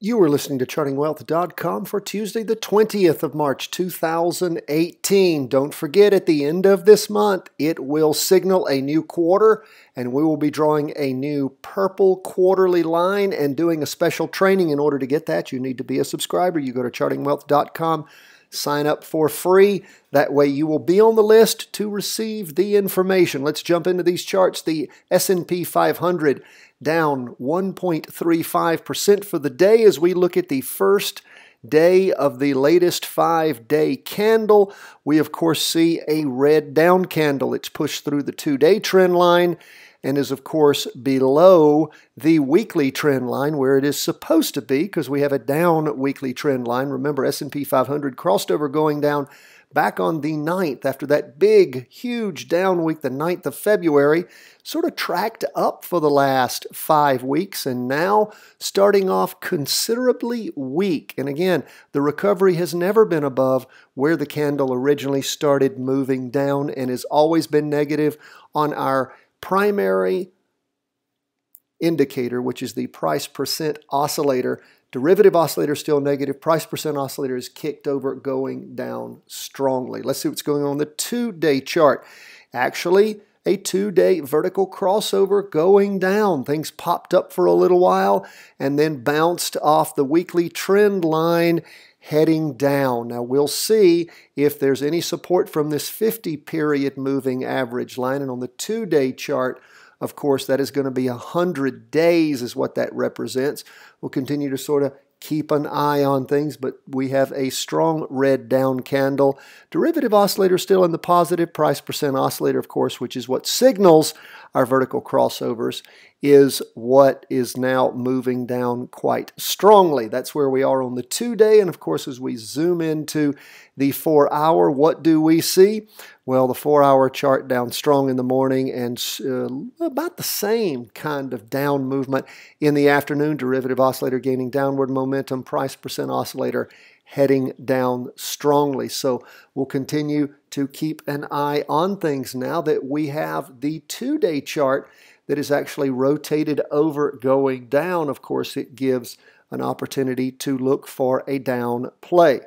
You are listening to chartingwealth.com for Tuesday, the 20th of March, 2018. Don't forget, at the end of this month, it will signal a new quarter, and we will be drawing a new purple quarterly line and doing a special training. In order to get that, you need to be a subscriber. You go to chartingwealth.com, sign up for free. That way you will be on the list to receive the information. Let's jump into these charts. The S&P 500 down 1.35% for the day as we look at the first day of the latest 5-day candle. We, of course, see a red down candle. It's pushed through the 2-day trend line and is, of course, below the weekly trend line where it is supposed to be because we have a down weekly trend line. Remember, S&P 500 crossed over going down back on the 9th after that big, huge down week, the 9th of February, sort of tracked up for the last 5 weeks and now starting off considerably weak. And again, the recovery has never been above where the candle originally started moving down and has always been negative on our primary indicator, which is the price percent oscillator. Derivative oscillator is still negative. Price percent oscillator is kicked over, going down strongly. Let's see what's going on the 2-day chart. Actually, a 2-day vertical crossover going down. Things popped up for a little while and then bounced off the weekly trend line heading down. Now, we'll see if there's any support from this 50-period moving average line. And on the 2-day chart, of course, that is going to be 100 days is what that represents. We'll continue to sort of keep an eye on things, but we have a strong red down candle. Derivative oscillator still in the positive. Price percent oscillator, of course, which is what signals our vertical crossovers, is what is now moving down quite strongly. That's where we are on the 2-day. And of course, as we zoom into the 4-hour, what do we see? Well, the 4-hour chart down strong in the morning and about the same kind of down movement in the afternoon. Derivative oscillator gaining downward momentum. Price percent oscillator heading down strongly. So we'll continue to keep an eye on things now that we have the 2-day chart that is actually rotated over going down. Of course, it gives an opportunity to look for a down play.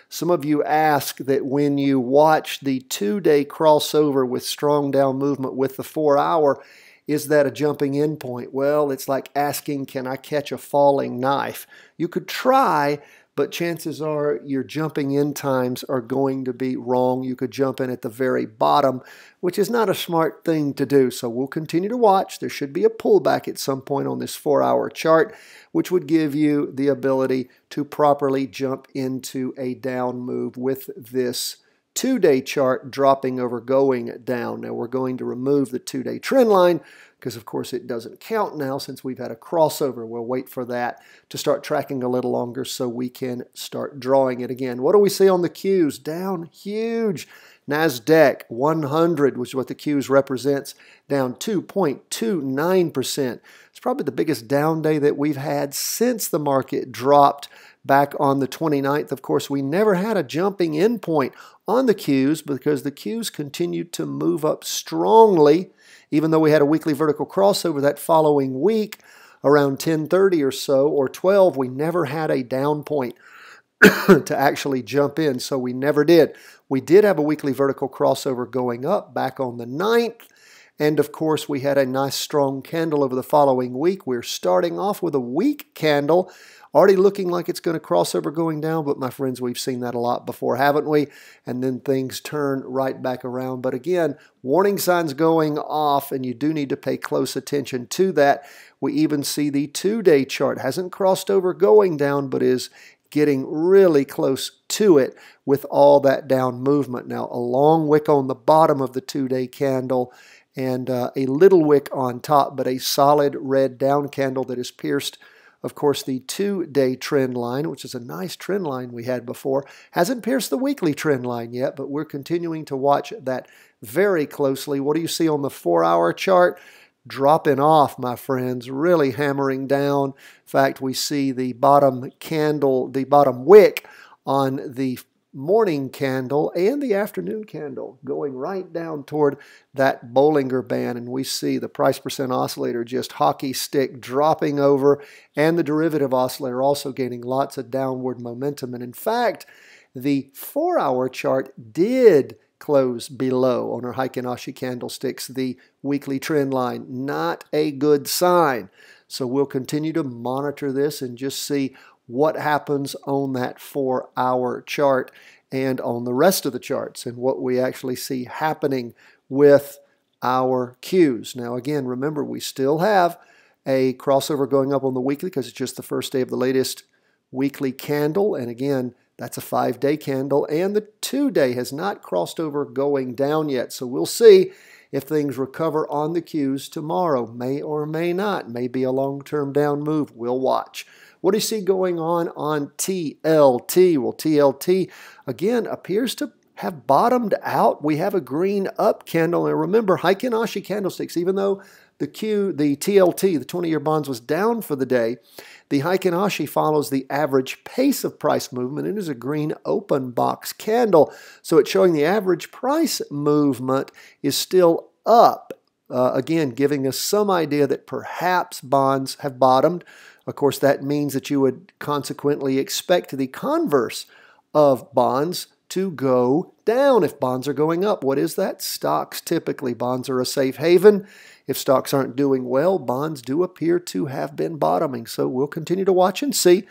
Some of you ask that when you watch the 2-day crossover with strong down movement with the 4-hour, is that a jumping in point? Well, it's like asking, can I catch a falling knife? You could try, but chances are your jumping in times are going to be wrong. You could jump in at the very bottom, which is not a smart thing to do. So we'll continue to watch. There should be a pullback at some point on this 4-hour chart, which would give you the ability to properly jump into a down move with this 2-day chart dropping over going down. Now we're going to remove the 2-day trend line because of course it doesn't count now since we've had a crossover. We'll wait for that to start tracking a little longer so we can start drawing it again. What do we see on the Qs? Down huge. NASDAQ 100, which is what the Qs represents, down 2.29%. It's probably the biggest down day that we've had since the market dropped back on the 29th. Of course, we never had a jumping in point on the Qs because the Qs continued to move up strongly, even though we had a weekly vertical crossover that following week around 10:30 or so, or 12, we never had a down point to actually jump in, so we never did. We did have a weekly vertical crossover going up back on the 9th, and of course we had a nice strong candle over the following week. We're starting off with a weak candle, already looking like it's going to cross over going down, but my friends, we've seen that a lot before, haven't we? And then things turn right back around. But again, warning signs going off, and you do need to pay close attention to that. We even see the 2-day chart hasn't crossed over going down, but is getting really close to it with all that down movement. Now, a long wick on the bottom of the 2-day candle and a little wick on top, but a solid red down candle that is pierced. Of course, the 2-day trend line, which is a nice trend line we had before, hasn't pierced the weekly trend line yet, but we're continuing to watch that very closely. What do you see on the 4-hour chart? Dropping off, my friends, really hammering down. In fact, we see the bottom candle, the bottom wick on the morning candle and the afternoon candle going right down toward that Bollinger Band, and we see the price percent oscillator just hockey stick dropping over, and the derivative oscillator also gaining lots of downward momentum. And in fact, the 4-hour chart did close below on our Heikin Ashi candlesticks, the weekly trend line. Not a good sign. So we'll continue to monitor this and just see what happens on that 4-hour chart and on the rest of the charts and what we actually see happening with our cues. Now again, remember, we still have a crossover going up on the weekly because it's just the first day of the latest weekly candle, and again, that's a 5-day candle, and the 2-day has not crossed over going down yet. So we'll see if things recover on the cues tomorrow. May or may not. May be a long-term down move. We'll watch. What do you see going on TLT? Well, TLT, again, appears to have bottomed out. We have a green up candle. And remember, Heikin Ashi candlesticks, even though the TLT, the 20-year bonds, was down for the day, the Heikin Ashi follows the average pace of price movement. It is a green open box candle. So it's showing the average price movement is still up. Again, giving us some idea that perhaps bonds have bottomed. Of course, that means that you would consequently expect the converse of bonds to go down if bonds are going up. What is that? Stocks typically. Bonds are a safe haven. If stocks aren't doing well, bonds do appear to have been bottoming. So we'll continue to watch and see.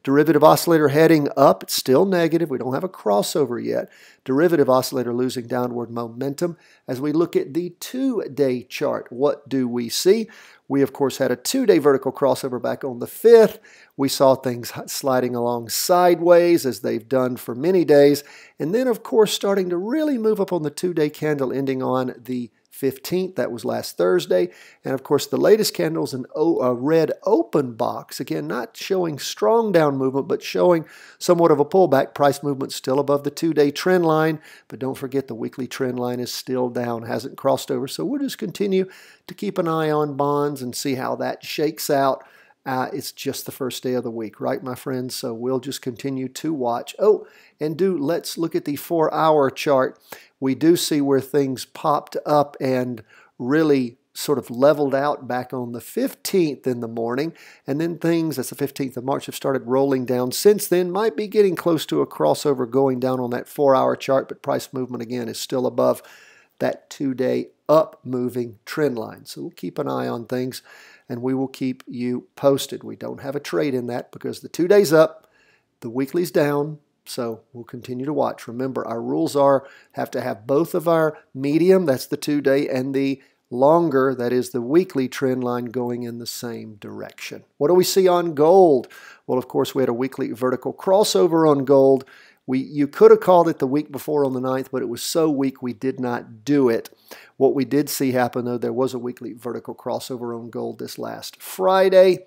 Derivative oscillator heading up. It's still negative. We don't have a crossover yet. Derivative oscillator losing downward momentum. As we look at the 2-day chart, what do we see? We, of course, had a 2-day vertical crossover back on the 5th. We saw things sliding along sideways, as they've done for many days. And then, of course, starting to really move up on the 2-day candle ending on the 15th. That was last Thursday. And, of course, the latest candle is a red open box. Again, not showing strong down movement, but showing somewhat of a pullback. Price movement still above the 2-day trend line. But don't forget, the weekly trend line is still down, hasn't crossed over. So we'll just continue to keep an eye on bonds and see how that shakes out. It's just the first day of the week, right, my friends? So we'll just continue to watch. Oh, and let's look at the 4-hour chart. We do see where things popped up and really sort of leveled out back on the 15th in the morning. And then things, that's the 15th of March, have started rolling down since then. Might be getting close to a crossover going down on that 4-hour chart, but price movement, again, is still above that 2-day up moving trend line. So we'll keep an eye on things, and we will keep you posted. We don't have a trade in that because the 2-day's up, the weekly's down, so we'll continue to watch. Remember, our rules are have to have both of our medium, that's the 2-day, and the longer, that is the weekly trend line, going in the same direction. What do we see on gold? Well, of course, we had a weekly vertical crossover on gold. You could have called it the week before on the 9th, but it was so weak we did not do it. What we did see happen, though, there was a weekly vertical crossover on gold this last Friday.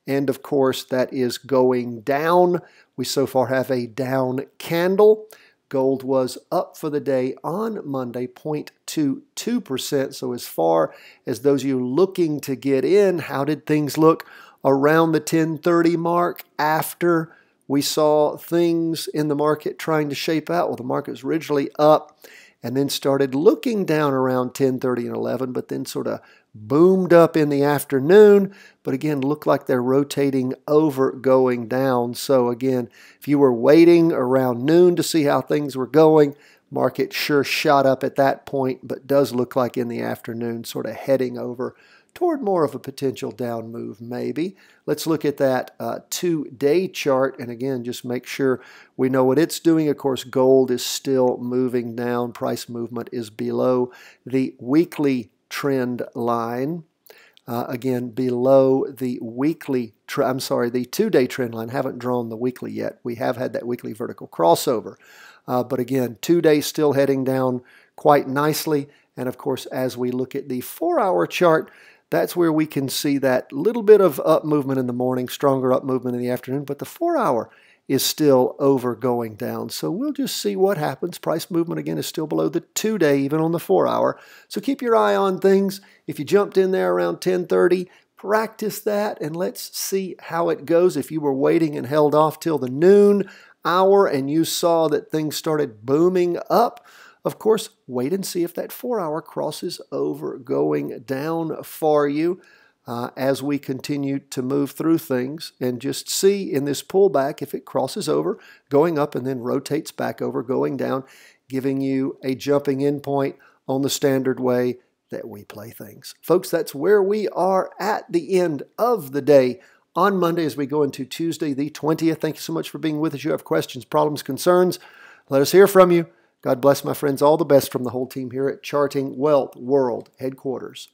And, of course, that is going down. We so far have a down candle. Gold was up for the day on Monday, 0.22%. So as far as those of you looking to get in, how did things look around the 10:30 mark after we saw things in the market trying to shape out? Well, the market was originally up and then started looking down around 10:30 and 11, but then sort of boomed up in the afternoon, but again, looked like they're rotating over going down. So again, if you were waiting around noon to see how things were going, market sure shot up at that point, but does look like in the afternoon sort of heading over toward more of a potential down move, maybe. Let's look at that 2-day chart, and again, just make sure we know what it's doing. Of course, gold is still moving down. Price movement is below the weekly trend line. Again, below the weekly, the 2-day trend line. Haven't drawn the weekly yet. We have had that weekly vertical crossover. But again, 2-day still heading down quite nicely. And of course, as we look at the 4-hour chart, that's where we can see that little bit of up movement in the morning, stronger up movement in the afternoon, but the 4-hour is still over going down. So we'll just see what happens. Price movement, again, is still below the 2-day, even on the 4-hour. So keep your eye on things. If you jumped in there around 10:30, practice that, and let's see how it goes. If you were waiting and held off till the noon hour and you saw that things started booming up, of course, wait and see if that 4-hour crosses over going down for you as we continue to move through things, and just see in this pullback if it crosses over going up and then rotates back over going down, giving you a jumping in point on the standard way that we play things. Folks, that's where we are at the end of the day on Monday as we go into Tuesday the 20th. Thank you so much for being with us. You have questions, problems, concerns, let us hear from you. God bless, my friends. All the best from the whole team here at Charting Wealth World Headquarters.